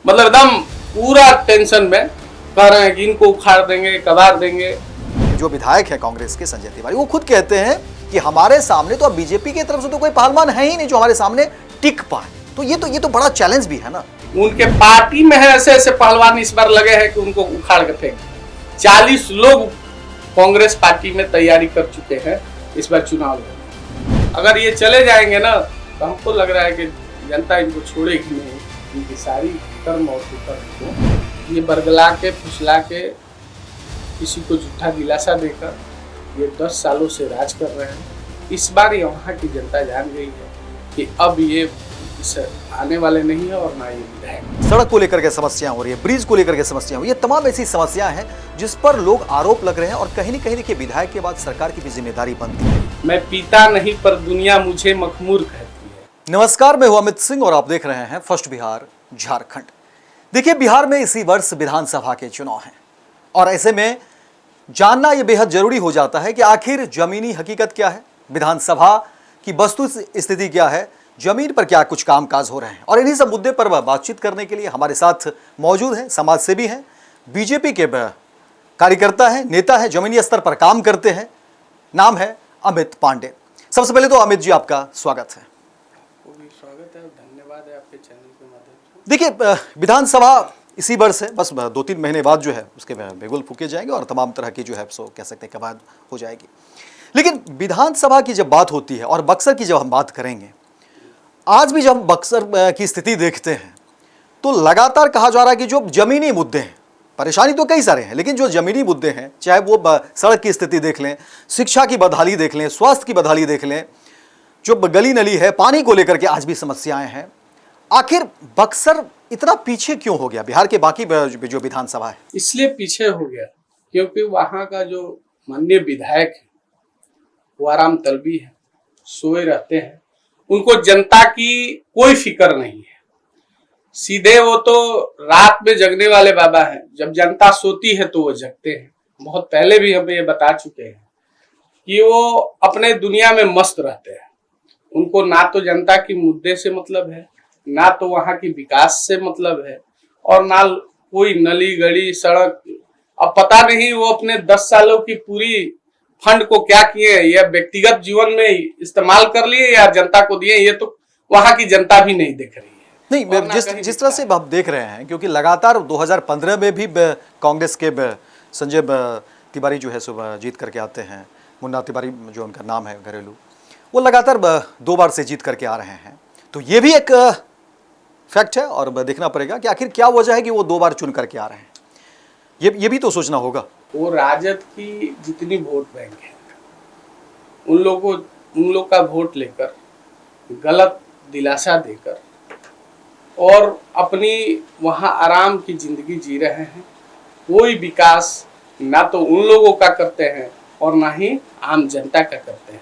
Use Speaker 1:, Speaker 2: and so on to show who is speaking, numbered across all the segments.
Speaker 1: मतलब एकदम पूरा टेंशन में कह रहे हैं कि इनको उखाड़ देंगे, कबाड़ देंगे।
Speaker 2: जो विधायक है कांग्रेस के संजय तिवारी, वो खुद कहते हैं कि हमारे सामने तो अब बीजेपी की तरफ से तो कोई पहलवान है ही नहीं जो हमारे सामने टिक पाए। तो ये तो बड़ा चैलेंज भी है ना।
Speaker 1: उनके पार्टी में है ऐसे ऐसे पहलवान इस बार लगे हैं कि उनको उखाड़ के फेंक। 40 लोग कांग्रेस पार्टी में तैयारी कर चुके हैं इस बार चुनाव में। अगर ये चले जाएंगे ना तो हमको लग रहा है कि जनता इनको छोड़ेगी नहीं। इनकी सारी कर्म और कुकर्म को ये बरगला के फुसला के किसी को झूठा दिलासा देकर ये 10 सालों से राज कर रहे हैं। इस बार यहाँ की जनता जान गई है कि अब ये इस आने वाले नहीं है और ना ये विधायक।
Speaker 2: सड़क को लेकर के समस्या हो रही है, ब्रिज को लेकर के समस्या हो रही है, ये तमाम ऐसी समस्याएं हैं जिस पर लोग आरोप लग रहे हैं और कहीं न कहीं देखिए विधायक के बाद सरकार की भी जिम्मेदारी बनती है।
Speaker 1: मैं पीता नहीं पर दुनिया मुझे मखमूर कहती है।
Speaker 2: नमस्कार, मैं हूं अमित सिंह और आप देख रहे हैं फर्स्ट बिहार झारखंड। देखिए, बिहार में इसी वर्ष विधानसभा के चुनाव हैं और ऐसे में जानना यह बेहद जरूरी हो जाता है कि आखिर जमीनी हकीकत क्या है, विधानसभा की वस्तु स्थिति क्या है, जमीन पर क्या कुछ कामकाज हो रहे हैं। और इन्हीं सब मुद्दे पर बातचीत करने के लिए हमारे साथ मौजूद हैं समाज सेवी हैं, बीजेपी के कार्यकर्ता हैं, नेता हैं, जमीनी स्तर पर काम करते हैं। नाम है अमित पांडे। सबसे पहले तो अमित जी, आपका स्वागत है।
Speaker 1: स्वागत है, धन्यवाद है आपके चैनल के माध्यम से।
Speaker 2: देखिए, विधानसभा इसी वर्ष है, बस 2-3 महीने बाद जो है उसके बिगुल फूके जाएंगे और तमाम तरह की जो है सो कह सकते हैं कबाद हो जाएगी। लेकिन विधानसभा की जब बात होती है और बक्सर की जब हम बात करेंगे, आज भी जब बक्सर की स्थिति देखते हैं तो लगातार कहा जा रहा है कि जो जमीनी मुद्दे हैं, परेशानी तो कई सारे हैं, लेकिन जो जमीनी मुद्दे हैं, चाहे वो सड़क की स्थिति देख लें, शिक्षा की बदहाली देख लें, स्वास्थ्य की बदहाली देख लें, जो गली नली है, पानी को लेकर के आज भी समस्याएं हैं। आखिर बक्सर इतना पीछे क्यों हो गया बिहार के बाकी जो विधानसभा है?
Speaker 1: इसलिए पीछे हो गया क्योंकि वहां का जो माननीय विधायक है वो आराम तलबी है, सोए रहते हैं। उनको जनता की कोई फिक्र नहीं है। सीधे वो तो रात में जगने वाले बाबा हैं। जब जनता सोती है तो वो जगते हैं। बहुत पहले भी हमें ये बता चुके हैं कि वो अपने दुनिया में मस्त रहते हैं। उनको ना तो जनता की मुद्दे से मतलब है, ना तो वहां की विकास से मतलब है, और ना कोई नली गली सड़क। अब पता नहीं वो अपने 10 सालों की पूरी फंड को क्या किए, या व्यक्तिगत जीवन में इस्तेमाल कर लिए या जनता को दिए, ये तो वहां की जनता भी नहीं देख रही है।
Speaker 2: नहीं, जिस तरह से आप देख रहे हैं, क्योंकि लगातार 2015 में भी कांग्रेस के संजय तिवारी जो है सो जीत करके आते हैं, मुन्ना तिवारी जो उनका नाम है घरेलू, वो लगातार 2 बार से जीत करके आ रहे हैं। तो ये भी एक फैक्ट है और देखना पड़ेगा कि आखिर क्या वजह है कि वो 2 बार चुन करके आ रहे हैं। ये भी तो सोचना होगा।
Speaker 1: वो राजद की जितनी वोट बैंक है, उन लोग का वोट लेकर गलत दिलासा देकर और अपनी वहां आराम की जिंदगी जी रहे हैं। कोई विकास ना तो उन लोगों का करते हैं और ना ही आम जनता का करते हैं।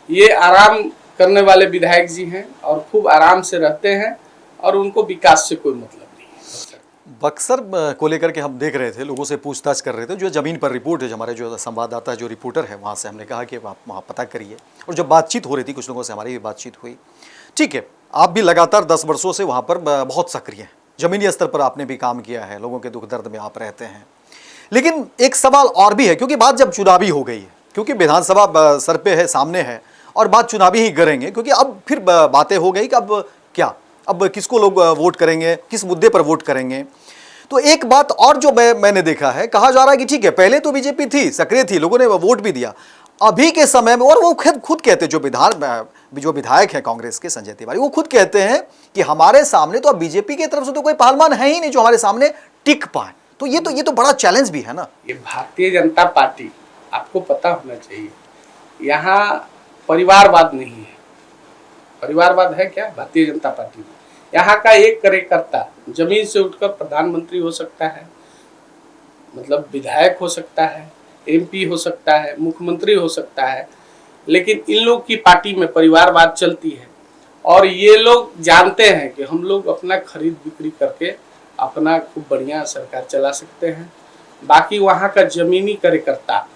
Speaker 1: ये आराम करने वाले विधायक जी हैं और खूब आराम से रहते हैं और उनको विकास से कोई मतलब नहीं है।
Speaker 2: बक्सर को लेकर के हम देख रहे थे, लोगों से पूछताछ कर रहे थे, जो ज़मीन पर रिपोर्ट है, हमारे जो संवाददाता जो रिपोर्टर है वहाँ से हमने कहा कि आप वहाँ पता करिए। और जब बातचीत हो रही थी, कुछ लोगों से हमारी भी बातचीत हुई। ठीक है, आप भी लगातार 10 वर्षों से वहाँ पर बहुत सक्रिय हैं, ज़मीनी स्तर पर आपने भी काम किया है, लोगों के दुख दर्द में आप रहते हैं। लेकिन एक सवाल और भी है, क्योंकि बात जब चुनावी हो गई है, क्योंकि विधानसभा सर पे है, सामने है, और बात चुनावी ही करेंगे, क्योंकि अब फिर बातें हो गई कि अब क्या, अब किसको लोग वोट करेंगे, किस मुद्दे पर वोट करेंगे। तो एक बात और जो मैंने देखा है, कहा जा रहा है कि ठीक है, पहले तो बीजेपी थी, सक्रिय थी, लोगों ने वोट भी दिया। अभी के समय में, और वो खुद कहते हैं, जो विधायक है कांग्रेस के संजय तिवारी, वो खुद कहते हैं कि हमारे सामने तो अब बीजेपी की तरफ से तो कोई पहलवान है ही नहीं जो हमारे सामने टिक पाए। तो ये तो बड़ा चैलेंज भी है ना।
Speaker 1: ये भारतीय जनता पार्टी, आपको पता होना चाहिए, यहाँ परिवारवाद नहीं है। परिवारवाद है क्या भारतीय जनता पार्टी में? यहाँ का एक कार्यकर्ता जमीन से उठकर प्रधानमंत्री हो सकता है, मतलब विधायक हो सकता है, एमपी हो सकता है, मुख्यमंत्री हो सकता है, लेकिन इन लोग की पार्टी में परिवारवाद चलती है। और ये लोग जानते हैं कि हम लोग अपना खरीद बिक्री करके अपना खूब बढ़िया सरकार चला सकते हैं। बाकी वहाँ का जमीनी कार्यकर्ता,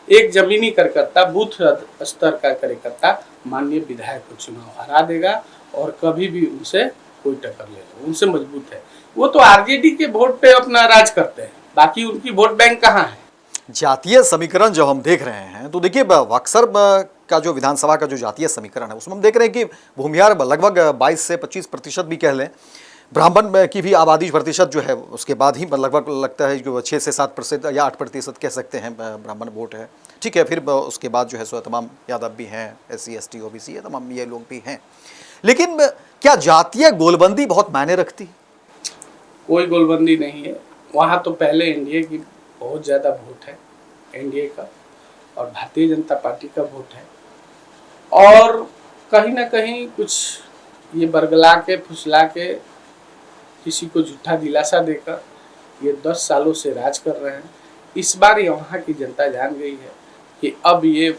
Speaker 1: एक जमीनी कार्यकर्ता, बूथ स्तर का कार्यकर्ता माननीय विधायक को चुनाव हरा देगा और कभी भी उनसे कोई टक्कर ले लो, उनसे मजबूत है। वो तो आरजेडी के वोट पे अपना राज करते हैं, बाकी उनकी वोट बैंक कहाँ है।
Speaker 2: जातीय समीकरण जब हम देख रहे हैं तो देखिए बक्सर का जो विधानसभा का जो जातीय समीकरण है उसमें हम देख रहे हैं कि भूमिहार लगभग 22 से 25% भी कह लें, ब्राह्मण की भी आबादी प्रतिशत जो है उसके बाद ही लगभग लगता है कि 6 से 7% या 8% कह सकते हैं ब्राह्मण वोट है। ठीक है, फिर उसके बाद जो है सो तमाम यादव भी हैं, SC ST OBC है, तमाम ये लोग भी हैं। लेकिन क्या जातीय गोलबंदी बहुत मायने रखती है?
Speaker 1: कोई गोलबंदी नहीं है वहाँ। तो पहले एनडीए की बहुत ज़्यादा वोट है, एनडीए का और भारतीय जनता पार्टी का वोट है, और कहीं ना कहीं कुछ ये बरगला के फुसला के किसी को झूठा दिलासा देकर ये 10 सालों से राज कर रहे हैं। इस बार यहाँ की जनता जान गई है कि अब ये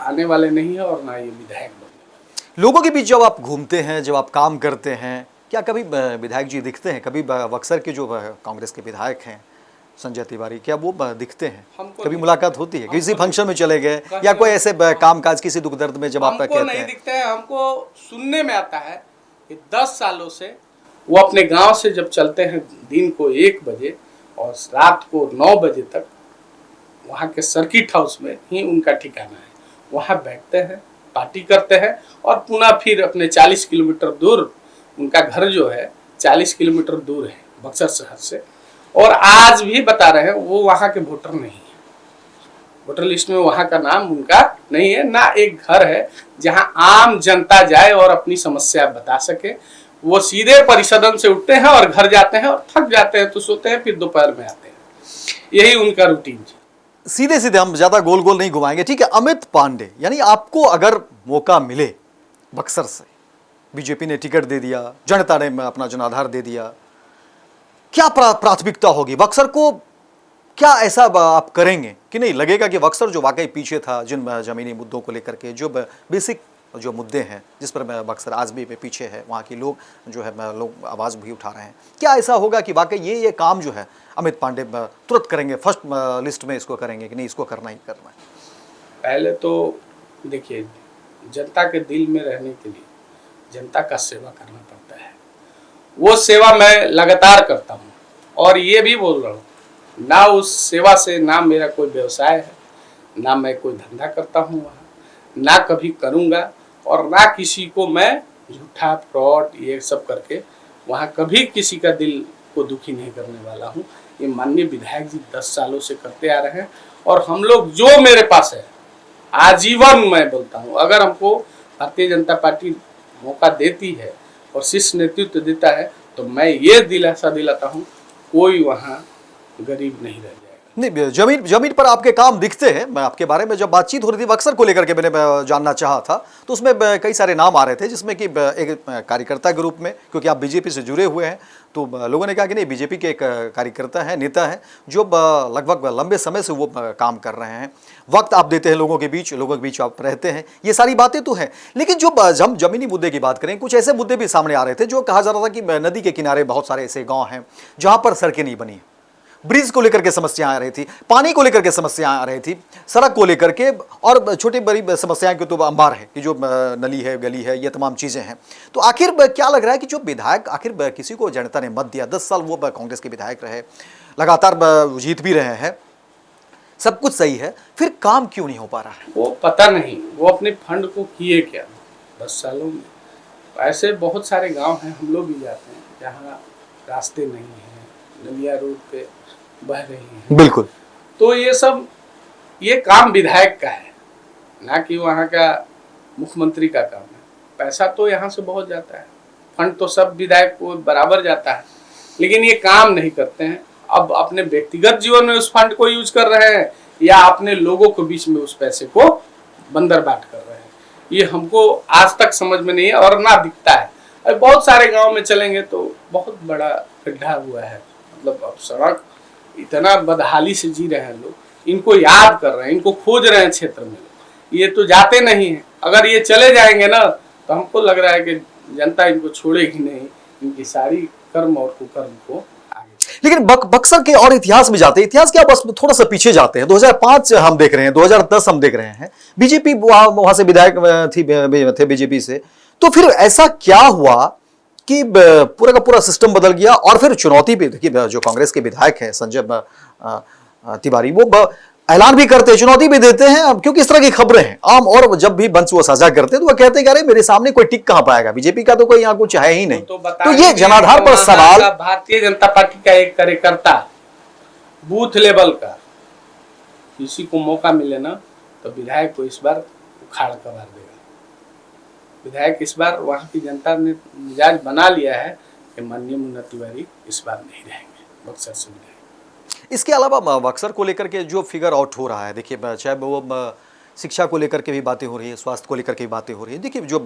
Speaker 1: आने वाले नहीं है और ना ये विधायक बनने।
Speaker 2: लोगों के बीच जब आप घूमते हैं, जब आप काम करते हैं, क्या कभी विधायक जी दिखते हैं? कभी बक्सर के जो कांग्रेस के विधायक हैं संजय तिवारी, क्या वो दिखते हैं? कभी मुलाकात होती है? किसी फंक्शन में चले गए या कोई ऐसे कामकाज किसी दुख दर्द में जब आप कहते हैं?
Speaker 1: नहीं दिखते हैं। हमको सुनने में आता है कि 10 सालों से वो अपने गांव से जब चलते हैं दिन को 1 बजे और रात को 9 बजे तक वहाँ के सर्किट हाउस में ही उनका ठिकाना है। वहाँ बैठते हैं, पार्टी करते हैं और पुनः फिर अपने 40 किलोमीटर दूर, उनका घर जो है 40 किलोमीटर दूर है बक्सर शहर से, और आज भी बता रहे हैं वो वहाँ के वोटर नहीं है। वोटर लिस्ट में वहाँ का नाम उनका नहीं है, ना एक घर है जहाँ आम जनता जाए और अपनी समस्या बता सके। वो सीधे परिसदन से उठते हैं और घर जाते हैं और थक जाते हैं तो सोते हैं, फिर दोपहर में आते हैं। यही उनका रूटीन है।
Speaker 2: सीधे सीधे, हम ज्यादा गोल गोल नहीं घुमाएंगे। ठीक है, अमित पांडे, यानी आपको अगर मौका मिले बक्सर से, बीजेपी ने टिकट दे दिया, जनता ने अपना जनाधार दे दिया, क्या प्राथमिकता होगी बक्सर को? क्या ऐसा आप करेंगे कि नहीं लगेगा कि बक्सर जो वाकई पीछे था जिन जमीनी मुद्दों को लेकर के, जो बेसिक जो मुद्दे हैं जिस पर बक्सर आज भी पीछे है, वहाँ के लोग जो है लोग आवाज़ भी उठा रहे हैं, क्या ऐसा होगा कि वाकई ये काम जो है अमित पांडे तुरंत करेंगे, फर्स्ट लिस्ट में इसको करेंगे कि नहीं इसको करना ही करना है?
Speaker 1: पहले तो देखिए, जनता के दिल में रहने के लिए जनता का सेवा करना पड़ता है। वो सेवा मैं लगातार करता हूँ और ये भी बोल रहा हूँ, ना उस सेवा से ना मेरा कोई व्यवसाय है, ना मैं कोई धंधा करता हूँ वहाँ, ना कभी करूँगा, और ना किसी को मैं झूठा फ्रॉड ये सब करके वहाँ कभी किसी का दिल को दुखी नहीं करने वाला हूँ। ये माननीय विधायक जी 10 सालों से करते आ रहे हैं और हम लोग जो मेरे पास है आजीवन, मैं बोलता हूँ, अगर हमको भारतीय जनता पार्टी मौका देती है और शीर्ष नेतृत्व देता है तो मैं ये दिलासा दिलाता हूँ कोई वहाँ गरीब नहीं रह जाएगा।
Speaker 2: नहीं, जमीन पर आपके काम दिखते हैं। मैं आपके बारे में जब बातचीत हो रही थी बक्सर को लेकर के मैंने जानना चाहा था तो उसमें कई सारे नाम आ रहे थे, जिसमें कि एक कार्यकर्ता के रूप में, क्योंकि आप बीजेपी से जुड़े हुए हैं, तो लोगों ने कहा कि नहीं बीजेपी के एक कार्यकर्ता है, नेता है, जो लगभग लंबे समय से वो काम कर रहे हैं, वक्त आप देते हैं लोगों के बीच आप रहते हैं, ये सारी बातें तो हैं। लेकिन जो हम जमीनी मुद्दे की बात करें, कुछ ऐसे मुद्दे भी सामने आ रहे थे जो कहा जा रहा था कि नदी के किनारे बहुत सारे ऐसे गाँव हैं जहाँ पर सड़कें नहीं बनी, ब्रिज को लेकर के समस्याएं आ रही थी, पानी को लेकर के समस्याएं आ रही थी, सड़क को लेकर के, और छोटी बड़ी समस्याएं की तो अंबार है कि जो नली है, गली है, ये तमाम चीज़ें हैं। तो आखिर क्या लग रहा है कि जो विधायक, आखिर किसी को जनता ने मत दिया, 10 साल वो कांग्रेस के विधायक रहे, लगातार जीत भी रहे हैं, सब कुछ सही है, फिर काम क्यों नहीं हो पा रहा है?
Speaker 1: वो पता नहीं वो अपने फंड को किए क्या 10 सालों में। ऐसे बहुत सारे गाँव हैं, हम लोग भी जाते हैं, जहाँ रास्ते नहीं हैं, नलिया रोड पे बह रही है।
Speaker 2: बिल्कुल।
Speaker 1: तो ये काम विधायक का है, ना कि वहाँ का मुख्यमंत्री का काम है। पैसा तो यहाँ से बहुत जाता है, फंड तो सब विधायक को बराबर जाता है, लेकिन ये काम नहीं करते हैं। अब अपने व्यक्तिगत जीवन में उस फंड को यूज कर रहे हैं या अपने लोगों के बीच में उस पैसे को बंदरबाट कर रहे हैं, ये हमको आज तक समझ में नहीं है और ना दिखता है। अब बहुत सारे गाँव में चलेंगे तो बहुत बड़ा गड्ढा हुआ है, मतलब अब सड़क इतना बदहाली से जी रहे हैं लोग, इनको याद कर रहे हैं, इनको खोज रहे हैं क्षेत्र में लोग, ये तो जाते नहीं हैं। अगर ये चले जाएंगे ना तो हमको लग रहा है कि जनता इनको छोड़ेगी नहीं, इनकी सारी कर्म और कुकर्म को आगे।
Speaker 2: लेकिन बक्सर के और इतिहास में जाते हैं, इतिहास क्या, बस थोड़ा सा पीछे जाते हैं, 2005 हम देख रहे हैं, 2010 हम देख रहे हैं, बीजेपी वहां से विधायक थे बीजेपी से, तो फिर ऐसा क्या हुआ कि पूरा का पूरा सिस्टम बदल गया। और फिर चुनौती पे देखिए, जो कांग्रेस के विधायक हैं संजय तिवारी, वो ऐलान भी करते हैं, चुनौती भी देते हैं। अब क्योंकि इस तरह की खबरें हैं आम, और जब भी मंच वो साझा करते हैं तो वो कहते हैं कि अरे मेरे सामने कोई टिक कहां पाएगा, बीजेपी का तो कोई यहाँ कुछ है ही नहीं। तो ये जनाधार पर सवाल।
Speaker 1: भारतीय जनता पार्टी का एक कार्यकर्ता बूथ लेवल का किसी को मौका मिले ना तो विधायक को इस बार उखाड़ कर मार देगा। विधायक इस बार वहां की जनता ने मिजाज बना लिया है कि माननीय मुन्ना तिवारी इस बार नहीं रहेंगे बक्सर से विधायक।
Speaker 2: इसके अलावा बक्सर को लेकर के जो फिगर आउट हो रहा है, देखिए चाहे वो शिक्षा को लेकर के भी बातें हो रही है, स्वास्थ्य को लेकर के भी बातें हो रही है। देखिए जो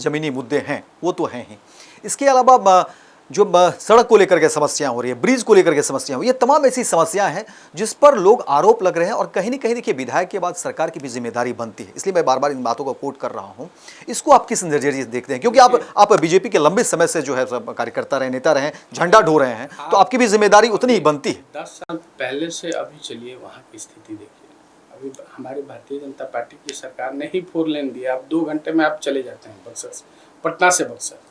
Speaker 2: जमीनी मुद्दे हैं वो तो हैं ही, इसके अलावा जो सड़क को लेकर के समस्याएं हो रही है, ब्रिज को लेकर के समस्याएं हो, ये तमाम ऐसी समस्याएं हैं जिस पर लोग आरोप लग रहे हैं। और कहीं ना कहीं देखिए विधायक के बाद सरकार की भी जिम्मेदारी बनती है, इसलिए मैं बार बार इन बातों को कोट कर रहा हूं। इसको आप किस नजरिए से देखते हैं, क्योंकि आप बीजेपी के लंबे समय से जो है कार्यकर्ता रहे, नेता रहे, झंडा ढो रहे हैं, तो आपकी भी जिम्मेदारी उतनी ही बनती है।
Speaker 1: 10 साल पहले से अभी चलिए वहाँ की स्थिति देखिए। अभी हमारी भारतीय जनता पार्टी की सरकार ने ही 4 लेन दिया, अब 2 घंटे में आप चले जाते हैं बक्सर से, पटना से बक्सर।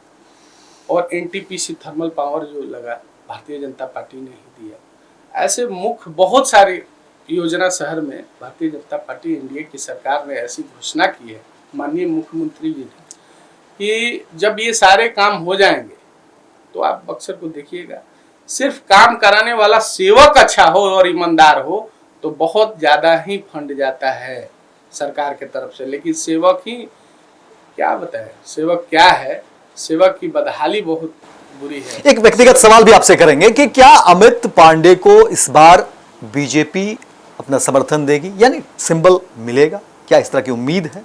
Speaker 1: और एनटीपीसी थर्मल पावर जो लगा भारतीय जनता पार्टी ने ही दिया। ऐसे मुख्य बहुत सारी योजना शहर में भारतीय जनता पार्टी एनडीए की सरकार ने ऐसी घोषणा की है माननीय मुख्यमंत्री जी ने कि जब ये सारे काम हो जाएंगे तो आप बक्सर को देखिएगा, सिर्फ काम कराने वाला सेवक अच्छा हो और ईमानदार हो तो बहुत ज्यादा ही फंड जाता है सरकार के तरफ से। लेकिन सेवक ही क्या बताए, सेवक क्या है, सेवक की बदहाली बहुत बुरी है।
Speaker 2: एक व्यक्तिगत सवाल भी आपसे करेंगे कि क्या अमित पांडे को इस बार बीजेपी अपना समर्थन देगी, यानी सिंबल मिलेगा, क्या इस तरह की उम्मीद है?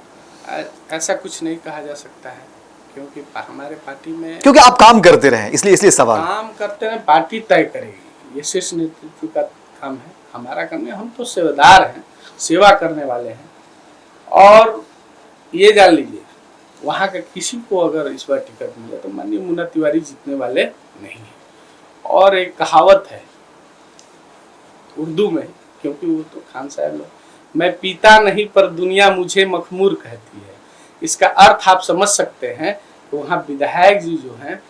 Speaker 1: ऐसा कुछ नहीं कहा जा सकता है क्योंकि हमारे पार्टी में,
Speaker 2: क्योंकि आप काम करते रहे इसलिए सवाल।
Speaker 1: काम करते रहे, पार्टी तय करेगी, ये शीर्ष नेतृत्व का काम है, हमारा काम नहीं। हम तो सेवादार हैं, सेवा करने वाले हैं। और ये जान लीजिए वहाँ का किसी को अगर इस बार टिकट मिले तो माननीय मुन्ना तिवारी जीतने वाले नहीं है। और एक कहावत है उर्दू में, क्योंकि वो तो खान साहब लोग, मैं पीता नहीं पर दुनिया मुझे मखमूर कहती है। इसका अर्थ आप समझ सकते हैं कि वहाँ विधायक जी जो हैं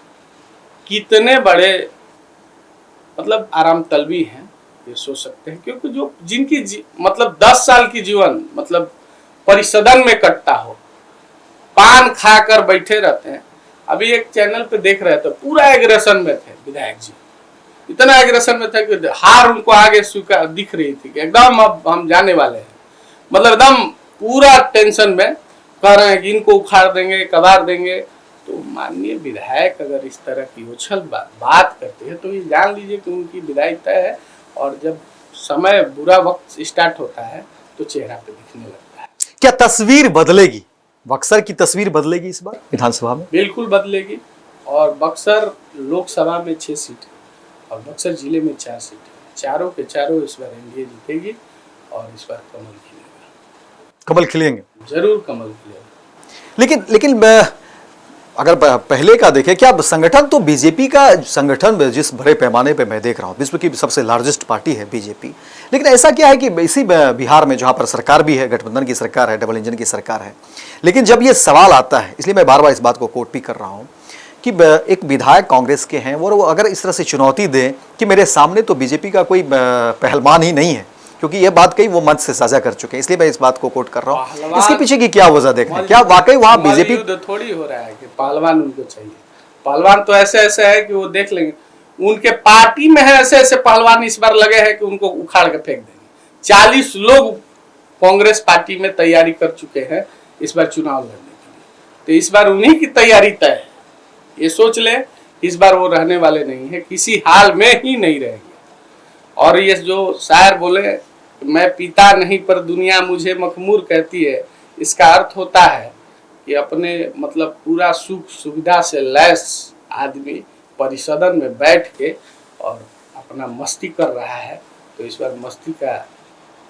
Speaker 1: कितने बड़े मतलब आराम तलबी हैं, ये सोच सकते हैं। क्योंकि जो जिनकी मतलब 10 साल की जीवन मतलब परिसदन में कटता हो, पान खाकर बैठे रहते हैं। अभी एक चैनल पे देख रहे थे, पूरा एग्रेशन में थे विधायक जी, इतना एग्रेशन में थे कि हार उनको आगे स्वीकार दिख रही थी कि एकदम अब हम जाने वाले हैं, मतलब एकदम पूरा टेंशन में कह रहे हैं कि इनको उखाड़ देंगे, कबाड़ देंगे। तो माननीय विधायक अगर इस तरह की उछल बात करते हैं तो ये जान लीजिए कि उनकी विदाई तय है। और जब समय बुरा वक्त स्टार्ट होता है तो चेहरा पे दिखने लगता है।
Speaker 2: क्या तस्वीर बदलेगी, बक्सर की तस्वीर बदलेगी इस बार विधानसभा में?
Speaker 1: बिल्कुल बदलेगी। और बक्सर लोकसभा में 6 सीट है और बक्सर जिले में 4 सीट है, चारों के चारों इस बार एनडीए जीतेगी और इस बार कमल खिलेगा।
Speaker 2: कमल खिलेंगे,
Speaker 1: जरूर कमल खिलेगा।
Speaker 2: लेकिन अगर पहले का देखें, क्या संगठन तो बीजेपी का संगठन जिस बड़े पैमाने पे मैं देख रहा हूँ, विश्व की सबसे लार्जेस्ट पार्टी है बीजेपी, लेकिन ऐसा क्या है कि इसी बिहार में जहाँ पर सरकार भी है, गठबंधन की सरकार है, डबल इंजन की सरकार है, लेकिन जब ये सवाल आता है, इसलिए मैं बार बार इस बात को कोट भी कर रहा हूँ कि एक विधायक कांग्रेस के हैं और वो अगर इस तरह से चुनौती दें कि मेरे सामने तो बीजेपी का कोई पहलवान ही नहीं है, क्योंकि ये बात कई वो मंच से साझा कर चुके हैं, इसलिए मैं इस बात को कोट कर रहा हूँ। इसके पीछे की क्या वजह देख रहे हैं? क्या वाकई वहाँ बीजेपी
Speaker 1: थोड़ी हो रहा है कि पहलवान उनको चाहिए? पहलवान तो ऐसे ऐसे है कि वो देख लेंगे, उनके पार्टी में है ऐसे ऐसे पहलवान इस बार लगे हैं कि उनको उखाड़ के फेंक देंगे। 40 लोग कांग्रेस पार्टी में तैयारी कर चुके हैं इस बार चुनाव लड़ने के लिए, तो इस बार उन्हीं की तैयारी तय है। ये सोच ले इस बार वो रहने वाले नहीं है, किसी हाल में ही नहीं रहेंगे। और ये जो शायर बोले मैं पीता नहीं पर दुनिया मुझे मखमूर कहती है, इसका अर्थ होता है कि अपने मतलब पूरा सुख सुविधा से लैस आदमी परिसदन में बैठ के और अपना मस्ती कर रहा है, तो इस बार मस्ती का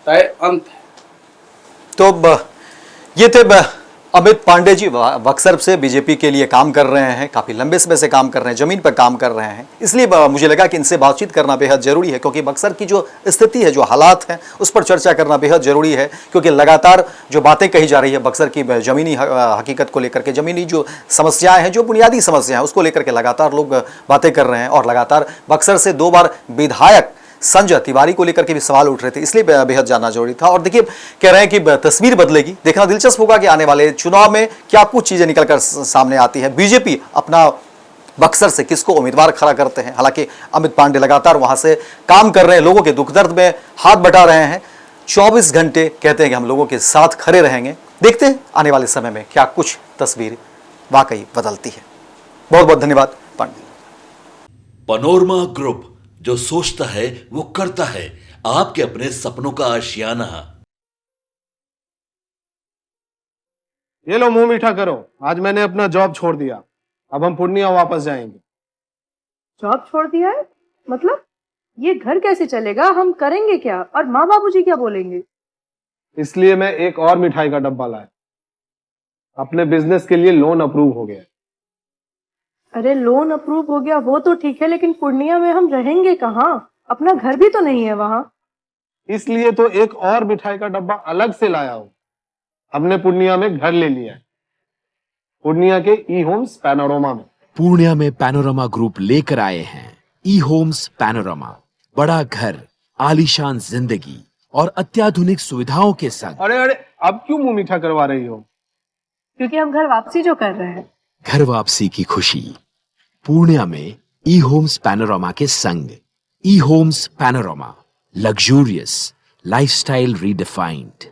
Speaker 1: तय अंत है।
Speaker 2: तो ये थे अमित पांडे जी बक्सर से बीजेपी के लिए काम कर रहे हैं, काफ़ी लंबे समय से काम कर रहे हैं, ज़मीन पर काम कर रहे हैं, इसलिए मुझे लगा कि इनसे बातचीत करना बेहद ज़रूरी है, क्योंकि बक्सर की जो स्थिति है, जो हालात हैं, उस पर चर्चा करना बेहद ज़रूरी है, क्योंकि लगातार जो बातें कही जा रही है बक्सर की ज़मीनी हकीकत को लेकर के, ज़मीनी जो समस्याएँ हैं, जो बुनियादी समस्याएँ हैं, उसको लेकर के लगातार लोग बातें कर रहे हैं। और लगातार बक्सर से 2 बार विधायक संजय तिवारी को लेकर के भी सवाल उठ रहे थे, इसलिए बेहद जानना जरूरी था। और देखिए, कह रहे हैं कि तस्वीर बदलेगी, देखना दिलचस्प होगा कि आने वाले चुनाव में क्या कुछ चीजें निकलकर सामने आती है। बीजेपी अपना बक्सर से किसको उम्मीदवार खड़ा करते हैं। हालांकि अमित पांडे लगातार वहां से काम कर रहे हैं, लोगों के दुख दर्द में हाथ बटा रहे हैं, 24 घंटे कहते हैं कि हम लोगों के साथ खड़े रहेंगे। देखते हैं आने वाले समय में क्या कुछ तस्वीर वाकई बदलती है। बहुत बहुत धन्यवाद पांडे।
Speaker 3: पनोरमा ग्रुप, जो सोचता है वो करता है, आपके अपने सपनों का आशियाना।
Speaker 4: ये लो मुंह मीठा करो, आज मैंने अपना जॉब छोड़ दिया, अब हम पूर्णिया वापस जाएंगे।
Speaker 5: जॉब छोड़ दिया है? मतलब ये घर कैसे चलेगा? हम करेंगे क्या? और माँ बाबूजी क्या बोलेंगे?
Speaker 4: इसलिए मैं एक और मिठाई का डब्बा लाया, अपने बिजनेस के लिए लोन अप्रूव हो गया।
Speaker 5: अरे लोन अप्रूव हो गया वो तो ठीक है, लेकिन पूर्णिया में हम रहेंगे कहाँ? अपना घर भी तो नहीं है वहाँ।
Speaker 4: इसलिए तो एक और मिठाई का डब्बा अलग से लाया हूं। हमने पूर्णिया में घर ले लिया है, पूर्णिया के ई होम्स पैनोरमा में।
Speaker 6: पूर्णिया में पैनोरमा ग्रुप लेकर आए हैं ई होम्स पैनोरमा, बड़ा घर, आलीशान जिंदगी और अत्याधुनिक सुविधाओं के संग।
Speaker 4: अरे अरे, अब क्यों मुंह मीठा करवा रही हो?
Speaker 5: क्योंकि हम घर वापसी जो कर रहे हैं।
Speaker 6: घर वापसी की खुशी पूर्णिया में ई होम्स पैनोरमा के संग। ई homes panorama, luxurious lifestyle redefined.